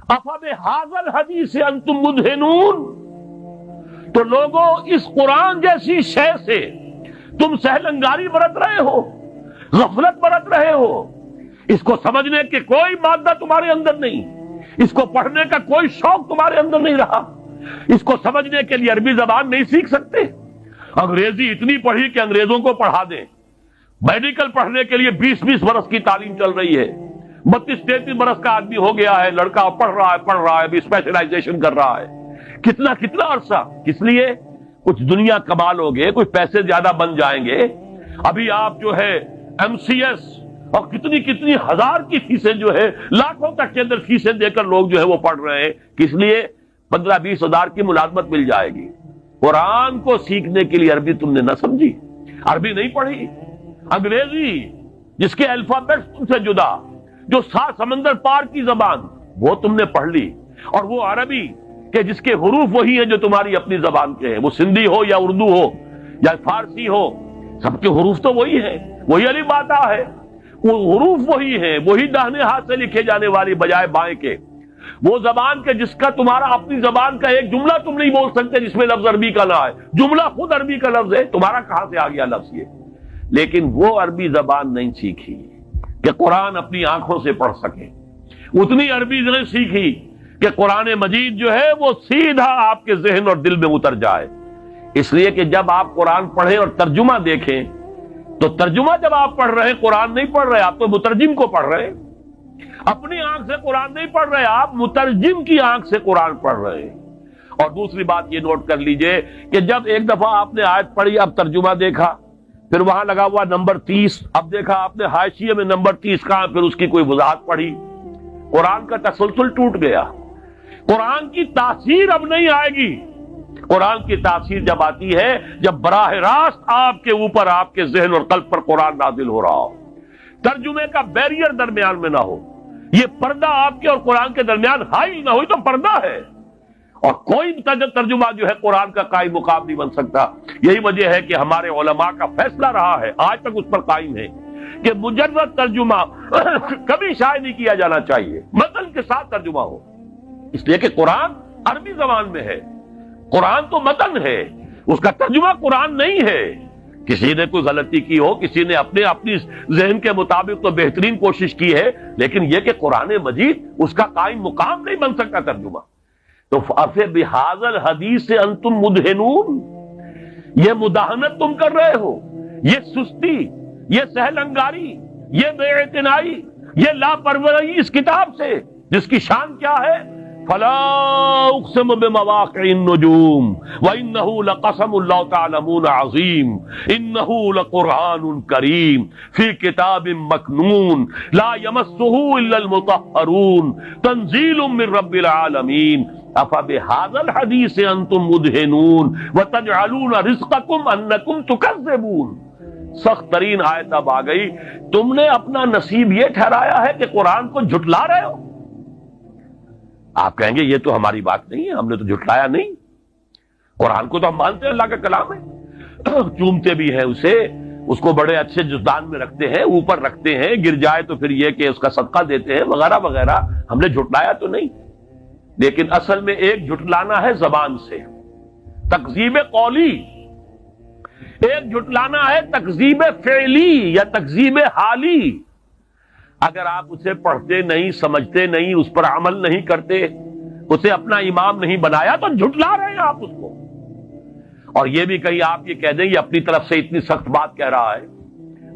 افبہذا الحدیث انتم مدہنون، تو لوگوں اس قرآن جیسی شے سے تم سہلنگاری برت رہے ہو، غفلت برت رہے ہو، اس کو سمجھنے کے کوئی مادہ تمہارے اندر نہیں، اس کو پڑھنے کا کوئی شوق تمہارے اندر نہیں رہا، اس کو سمجھنے کے لیے عربی زبان نہیں سیکھ سکتے، انگریزی اتنی پڑھی کہ انگریزوں کو پڑھا دیں، میڈیکل پڑھنے کے لیے 20 برس کی تعلیم چل رہی ہے، 32-33 برس کا آدمی ہو گیا ہے، لڑکا پڑھ رہا ہے ابھی اسپیشلائزیشن کر رہا ہے، کتنا عرصہ، کس لیے؟ کچھ دنیا کما لو گے، کچھ پیسے زیادہ بن جائیں گے، ابھی آپ جو ہے MCS اور کتنی ہزار کی فیسیں جو ہے، لاکھوں تک کے اندر فیسیں دے کر لوگ جو ہے وہ پڑھ رہے ہیں، کس لیے؟ 15-20 ہزار کی ملازمت مل جائے گی۔ قرآن کو سیکھنے کے لیے عربی تم نے نہ سمجھی، عربی نہیں پڑھی، انگریزی جس کے الفابیٹس تم سے جدا، جو 7 سمندر پار کی زبان، وہ تم نے پڑھ لی، اور وہ عربی کہ جس کے حروف وہی ہیں جو تمہاری اپنی زبان کے ہیں، وہ سندھی ہو یا اردو ہو یا فارسی ہو، سب کے حروف تو وہی ہیں، وہی الف با تا ہے، وہ حروف وہی ہیں، وہی داہنے ہاتھ سے لکھے جانے والی بجائے بائیں کے، وہ زبان کے جس کا تمہارا اپنی زبان کا ایک جملہ تم نہیں بول سکتے جس میں لفظ عربی کا نہ آئے، جملہ خود عربی کا لفظ ہے، تمہارا کہاں سے آ گیا لفظ یہ؟ لیکن وہ عربی زبان نہیں سیکھی کہ قرآن اپنی آنکھوں سے پڑھ سکے، اتنی عربی نہیں سیکھی کہ قرآن مجید جو ہے وہ سیدھا آپ کے ذہن اور دل میں اتر جائے۔ اس لیے کہ جب آپ قرآن پڑھیں اور ترجمہ دیکھیں تو ترجمہ جب آپ پڑھ رہے ہیں، قرآن نہیں پڑھ رہے، آپ تو مترجم کو پڑھ رہے ہیں، اپنی آنکھ سے قرآن نہیں پڑھ رہے، آپ مترجم کی آنکھ سے قرآن پڑھ رہے ہیں۔ اور دوسری بات یہ نوٹ کر لیجئے کہ جب ایک دفعہ آپ نے آیت پڑھی، اب ترجمہ دیکھا، پھر وہاں لگا ہوا نمبر 30، اب دیکھا آپ نے حاشیے میں نمبر 30 کہاں، پھر اس کی کوئی وضاحت پڑھی، قرآن کا تسلسل ٹوٹ گیا، قرآن کی تاثیر اب نہیں آئے گی۔ قرآن کی تاثیر جب آتی ہے جب براہ راست آپ کے اوپر، آپ کے ذہن اور قلب پر قرآن نازل ہو رہا ہو، ترجمے کا بیریئر درمیان میں نہ ہو، یہ پردہ آپ کے اور قرآن کے درمیان حائل نہ ہوئی تو پردہ ہے، اور کوئی ترجمہ جو ہے قرآن کا قائم مقام نہیں بن سکتا۔ یہی وجہ ہے کہ ہمارے علماء کا فیصلہ رہا ہے، آج تک اس پر قائم ہے، کہ مجرد ترجمہ کبھی شائع نہیں کیا جانا چاہیے، متن کے ساتھ ترجمہ ہو، اس لیے کہ قرآن عربی زبان میں ہے، قرآن تو متن ہے، اس کا ترجمہ قرآن نہیں ہے۔ کسی نے کوئی غلطی کی ہو، کسی نے اپنی ذہن کے مطابق تو بہترین کوشش کی ہے، لیکن یہ کہ قرآن مجید اس کا قائم مقام نہیں بن سکتا ترجمہ۔ تو بِهَذَا الْحَدِيثِ أَنْتُمْ مُدْهِنُونَ، یہ مداہنت تم کر رہے ہو، یہ سستی، یہ سہل انگاری، یہ بے اعتنائی، یہ لاپرواہی اس کتاب سے جس کی شان کیا ہے؟ فَلَا أُقْسِمُ بِمَوَاقِعِ النُّجُومِ وَإِنَّهُ لَقَسَمٌ لَوْ تَعْلَمُونَ عَظِيمٌ إِنَّهُ لَقُرْآنٌ كَرِيمٌ فِي كِتَابٍ مَّكْنُونٍ لَا يَمَسُّهُ إِلَّا الْمُطَهَّرُونَ تَنزِيلٌ مِّن رَّبِّ الْعَالَمِينَ أَفَبِهَذَا الْحَدِيثِ أَنتُم مُّدْهِنُونَ وَتَجْعَلُونَ رِزْقَكُمْ أَنَّكُمْ تُكَذِّبُونَ۔ سخت ترین آیت اب آ گئی، تم نے اپنا نصیب یہ ٹھہرایا ہے کہ قرآن کو جھٹلا رہے ہو۔ آپ کہیں گے یہ تو ہماری بات نہیں ہے، ہم نے تو جھٹلایا نہیں، قرآن کو تو ہم مانتے ہیں، اللہ کا کلام ہے، چومتے بھی ہیں اسے، اس کو بڑے اچھے جزدان میں رکھتے ہیں، اوپر رکھتے ہیں، گر جائے تو پھر یہ کہ اس کا صدقہ دیتے ہیں وغیرہ وغیرہ، ہم نے جھٹلایا تو نہیں۔ لیکن اصل میں ایک جھٹلانا ہے زبان سے، تکذیب قولی، ایک جھٹلانا ہے تکذیب فعلی یا تکذیب حالی۔ اگر آپ اسے پڑھتے نہیں، سمجھتے نہیں، اس پر عمل نہیں کرتے، اسے اپنا امام نہیں بنایا تو جھٹلا رہے ہیں آپ اس کو۔ اور یہ بھی کہیں آپ یہ کہہ دیں یہ اپنی طرف سے اتنی سخت بات کہہ رہا ہے،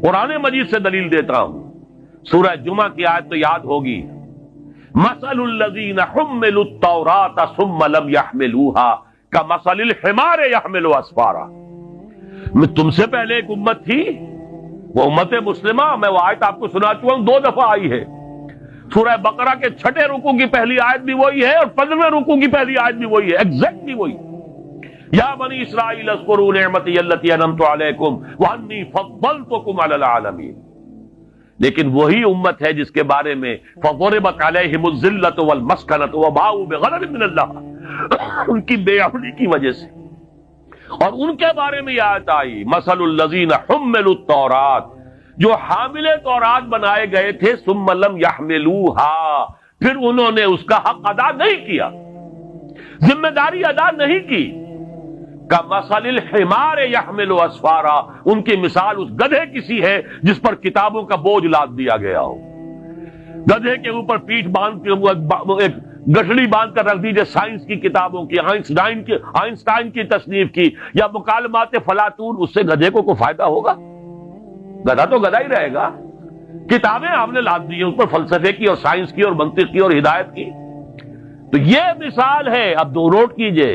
قرآن مجید سے دلیل دیتا ہوں، سورہ جمعہ کی آیت تو یاد ہوگی، مثل الذین حملوا التوراۃ ثم لم يحملوها کمثل الحمار يحمل اسفارا۔ میں تم سے پہلے ایک امت تھی، وہ امت مسلمہ، میں وہ آیت آپ کو سنا چکا ہوں، 2 دفعہ آئی ہے، سورہ بقرہ کے 6 رکوع کی پہلی آیت بھی وہی ہے اور 15ویں رکوع کی پہلی آیت بھی وہی ہے، ایگزیکٹلی وہی، یا بنی اسرائیل اذکروا نعمتی التی انعمت علیکم وانی فضلتکم علی العالمین۔ لیکن وہی امت ہے جس کے بارے میں فضربت علیہم الذلۃ والمسکنۃ وباؤوا بغضب من اللہ، ان کی بے عملی کی وجہ سے، اور ان کے بارے میں یہ آیت آئی مثل الذین حملوا التوراۃ، جو حامل تورات بنائے گئے تھے ثم لم یحملوها، پھر انہوں نے اس کا حق ادا نہیں کیا، ذمہ داری ادا نہیں کی۔ کمثل الحمار یحمل اسفارا، ان کی مثال اس گدھے کی سی ہے جس پر کتابوں کا بوجھ لاد دیا گیا ہو۔ گدھے کے اوپر پیٹھ باندھ کے ایک گٹھڑی باندھ کر رکھ دیجئے سائنس کی کتابوں کی، آئنسٹائن کی تصنیف کی یا مکالمات فلاطون، اس سے گدھے کو کوئی فائدہ ہوگا؟ گدھا تو گدھا ہی رہے گا۔ کتابیں آپ نے لاد دی ہیں اس پر فلسفے کی اور سائنس کی اور منطق کی اور ہدایت کی۔ تو یہ مثال ہے، اب دو نوٹ کیجئے،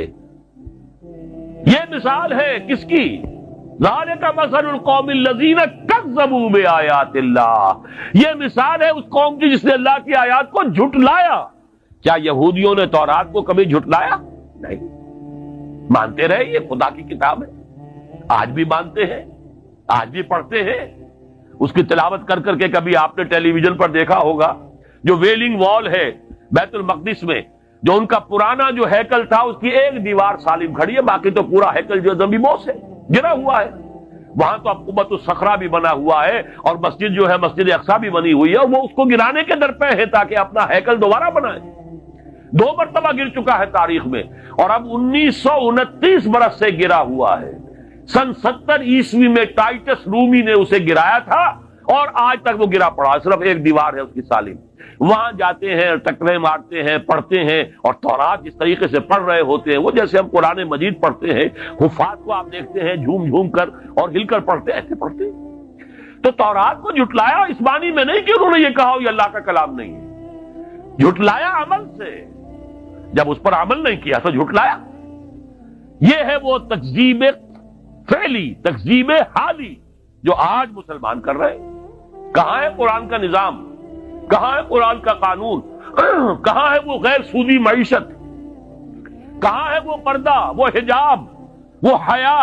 یہ مثال ہے کس کی؟ ذالک مثل القوم الذین کذبوا بآیات اللہ، یہ مثال ہے اس قوم کی جس نے اللہ کی آیات کو جھٹلایا۔ کیا یہودیوں نے تورات کو کبھی جھٹلایا؟ نہیں، مانتے رہے یہ خدا کی کتاب ہے، آج بھی مانتے ہیں، آج بھی پڑھتے ہیں اس کی تلاوت کر کر کے۔ کبھی آپ نے ٹیلی ویژن پر دیکھا ہوگا جو ویلنگ وال ہے بیت المقدس میں، جو ان کا پرانا جو ہیکل تھا اس کی ایک دیوار سالم کھڑی ہے، باقی تو پورا ہیکل جو زمین بوس ہے، گرا ہوا ہے۔ وہاں تو اب قبۃ الصخرہ بھی بنا ہوا ہے اور مسجد جو ہے مسجد اقصیٰ بھی بنی ہوئی ہے، اور وہ اس کو گرانے کے در پہ ہے تاکہ اپنا ہیکل دوبارہ بنائے۔ 2 مرتبہ گر چکا ہے تاریخ میں، اور اب 1929 برس سے گرا ہوا ہے۔ سن 70 عیسوی میں ٹائٹس رومی نے اسے گرایا تھا اور آج تک وہ گرا پڑا، صرف ایک دیوار ہے اس کی سالم۔ وہاں جاتے ہیں، ٹکرے مارتے ہیں، پڑھتے ہیں، اور تورات جس طریقے سے پڑھ رہے ہوتے ہیں وہ جیسے ہم قرآن مجید پڑھتے ہیں، حفاظ کو آپ دیکھتے ہیں جھوم جھوم کر اور ہل کر پڑھتے ہیں، ایسے پڑھتے ہیں۔ تو تورات کو جھٹلایا اس معنی میں نہیں کہ انہوں نے یہ کہا یہ اللہ کا کلام نہیں ہے، جھٹلایا عمل سے، جب اس پر عمل نہیں کیا تو جھٹلایا۔ یہ ہے وہ تکذیب فعلی، تکذیب حالی جو آج مسلمان کر رہے ہیں۔ کہاں ہے قرآن کا نظام؟ کہاں ہے قرآن کا قانون؟ کہاں ہے وہ غیر سودی معیشت؟ کہاں ہے وہ پردہ، وہ حجاب، وہ حیا؟